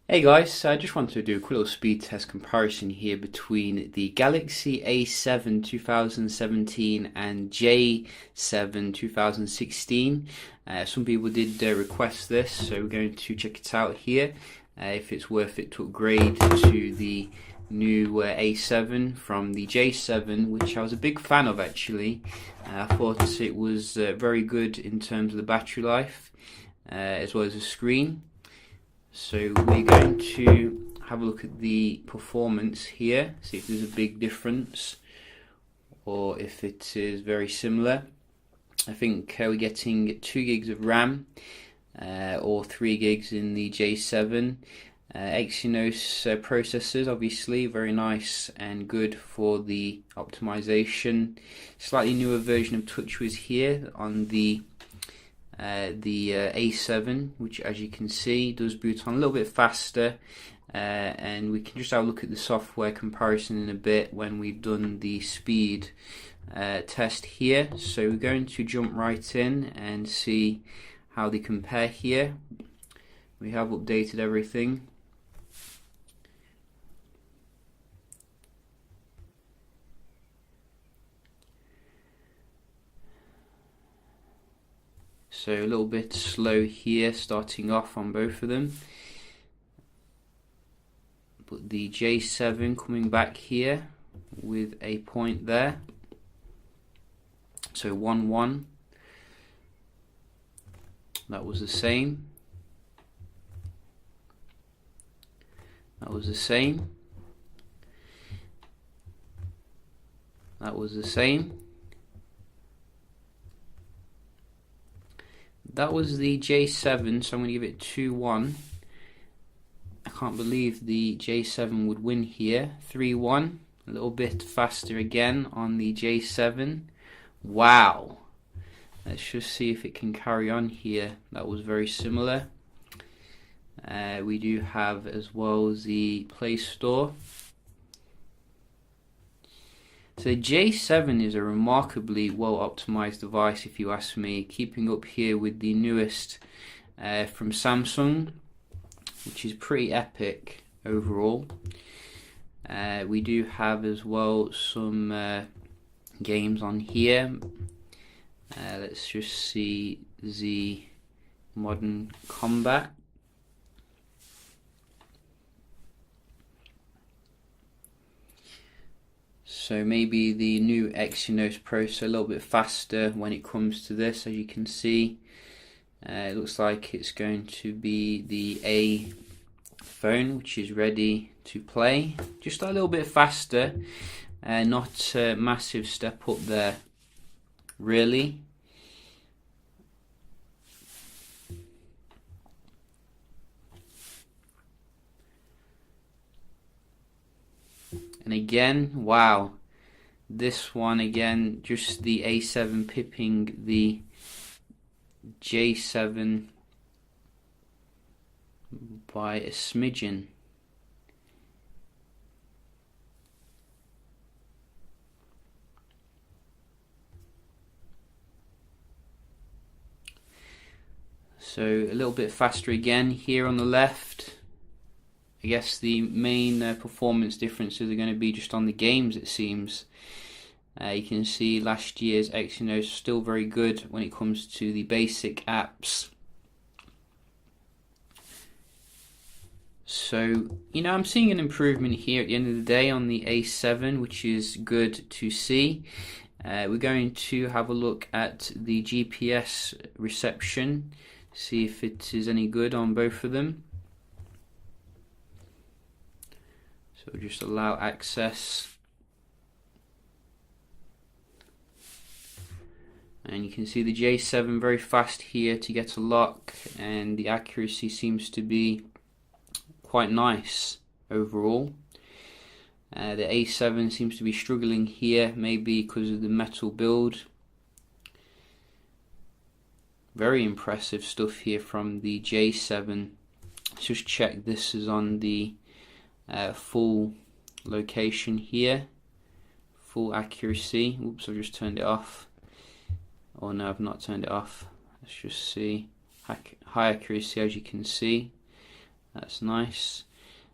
Hey guys, so I just wanted to do a quick little speed test comparison here between the Galaxy A7 2017 and J7 2016. Some people did request this, so we're going to check it out here. If it's worth it to upgrade to the new A7 from the J7, which I was a big fan of actually. I thought it was very good in terms of the battery life as well as the screen. So we're going to have a look at the performance here, see if there's a big difference or if it is very similar. I think we're getting 2 gigs of RAM or 3 gigs in the J7. Exynos processors, obviously very nice and good for the optimization. Slightly newer version of TouchWiz here on the A7, which as you can see does boot on a little bit faster, and we can just have a look at the software comparison in a bit when we've done the speed test here. So we're going to jump right in and see how they compare here. We have updated everything. So a little bit slow here starting off on both of them, but the J7 coming back here with a point there, so 1-1. That was the same. That was the same. That was the same. That was the J7, so I'm going to give it 2-1. I can't believe the J7 would win here. 3-1, a little bit faster again on the J7. Wow. Let's just see if it can carry on here. That was very similar. We do have as well the Play Store. So the J7 is a remarkably well optimized device if you ask me, keeping up here with the newest from Samsung, which is pretty epic overall. We do have as well some games on here. Let's just see the Modern Combat. So maybe the new Exynos processor a little bit faster when it comes to this, as you can see. It looks like it's going to be the A phone, which is ready to play. Just a little bit faster, not a massive step up there, really. And again, wow, this one again, just the A7 pipping the J7 by a smidgen. So a little bit faster again here on the left. I guess the main performance differences are going to be just on the games, it seems. You can see last year's Exynos still very good when it comes to the basic apps. So, I'm seeing an improvement here at the end of the day on the A7, which is good to see. We're going to have a look at the GPS reception, see if it is any good on both of them. So just allow access, and you can see the J7 very fast here to get a lock, and the accuracy seems to be quite nice overall. The A7 seems to be struggling here, maybe because of the metal build. Very impressive stuff here from the J7. Let's just check this is on the full location here, full accuracy. Oops, I've just turned it off. Oh no, I've not turned it off. Let's just see. High accuracy, as you can see. That's nice.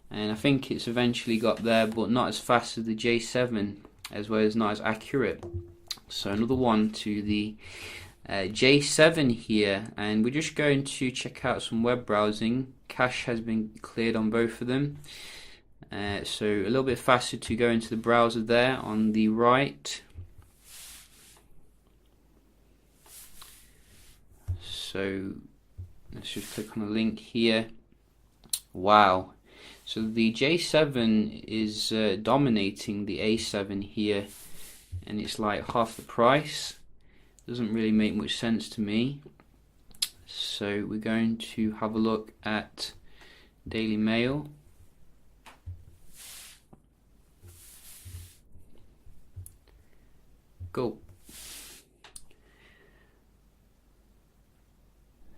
And I think it's eventually got there, but not as fast as the J7, as well as not as accurate. So another one to the J7 here, and we're just going to check out some web browsing. Cache has been cleared on both of them, so a little bit faster to go into the browser there on the right. So let's just click on the link here. Wow, so the J7 is dominating the A7 here, and it's like half the price. Doesn't really make much sense to me. So we're going to have a look at Daily Mail. Go.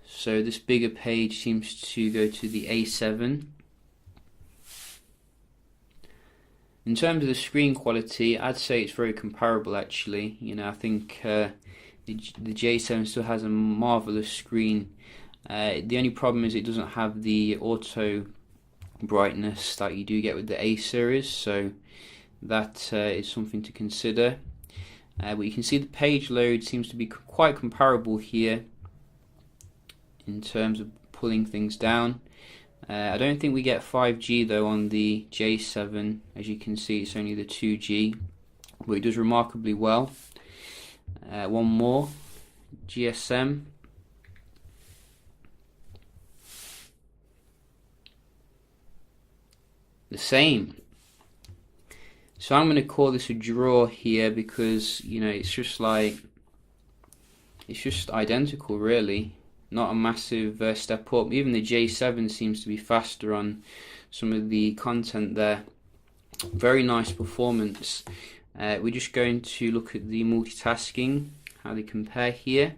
So this bigger page seems to go to the A7. In terms of the screen quality, I'd say it's very comparable actually. You know, I think the J7 still has a marvelous screen. The only problem is it doesn't have the auto brightness that you do get with the A series, so that is something to consider. But you can see the page load seems to be quite comparable here in terms of pulling things down. I don't think we get 5G though on the J7. As you can see, it's only the 2G, but it does remarkably well. One more, GSM. The same. So I'm going to call this a draw here because, you know, it's just identical really. Not a massive step up. Even the J7 seems to be faster on some of the content there. Very nice performance. We're just going to look at the multitasking, how they compare here.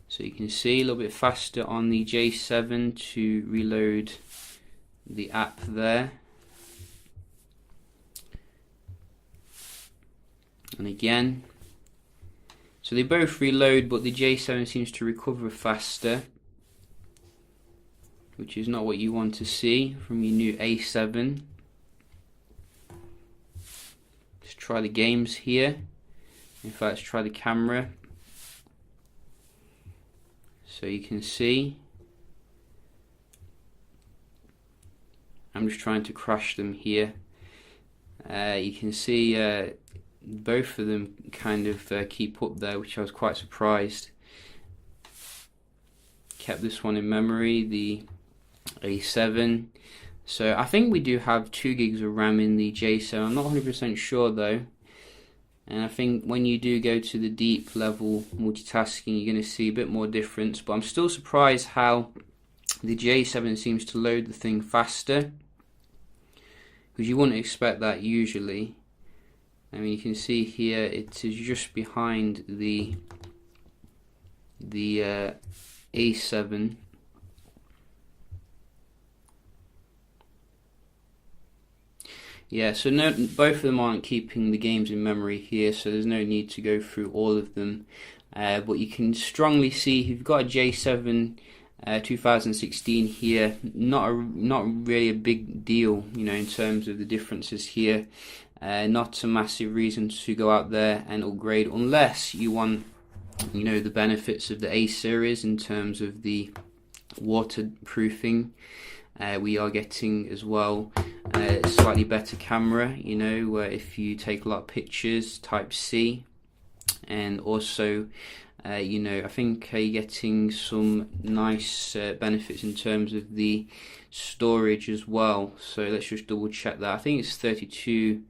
So you can see a little bit faster on the J7 to reload the app there. And again. So they both reload, but the J7 seems to recover faster, which is not what you want to see from your new A7. Let's try the games here. In fact, let's try the camera. So you can see, I'm just trying to crash them here. You can see both of them kind of keep up there, which I was quite surprised. Kept this one in memory, the A7. So I think we do have 2 gigs of RAM in the J7. I'm not 100% sure though. And I think when you do go to the deep level multitasking, you're going to see a bit more difference. But I'm still surprised how the J7 seems to load the thing faster, because you wouldn't expect that usually. I mean, you can see here it is just behind the A7. Yeah, so no, both of them aren't keeping the games in memory here, so there's no need to go through all of them. But you can strongly see you've got a J7 2016 here. Not really a big deal, you know, in terms of the differences here. Not a massive reason to go out there and upgrade unless you want, you know, the benefits of the A series in terms of the waterproofing. We are getting as well a slightly better camera, you know, if you take a lot of pictures, Type-C, and also you know, I think you're getting some nice benefits in terms of the storage as well. So let's just double check that. I think it's 32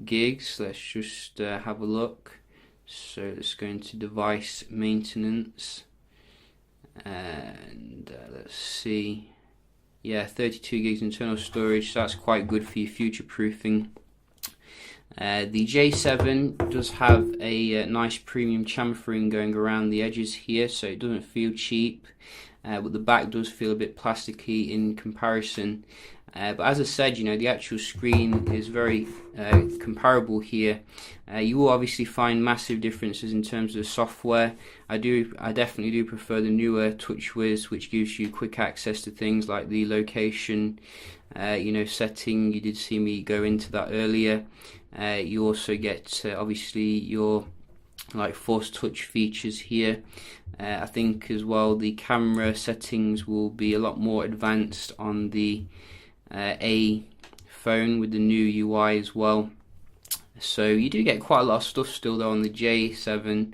gigs. Let's just have a look. So let's go into device maintenance, and let's see. Yeah, 32 gigs internal storage, so that's quite good for your future proofing. The J7 does have a nice premium chamfering going around the edges here, so it doesn't feel cheap. but the back does feel a bit plasticky in comparison. But as I said, the actual screen is very comparable here. You will obviously find massive differences in terms of software. I definitely do prefer the newer TouchWiz, which gives you quick access to things like the location, setting. You did see me go into that earlier. You also get obviously your Force Touch features here. I think as well the camera settings will be a lot more advanced on the A phone with the new UI as well. So you do get quite a lot of stuff still though on the J7,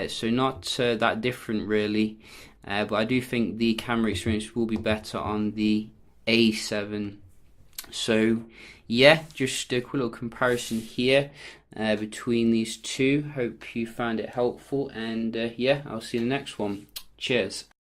so not that different really, but I do think the camera experience will be better on the A7. So yeah, just a quick little comparison here between these two. Hope you found it helpful, and yeah, I'll see you in the next one. Cheers.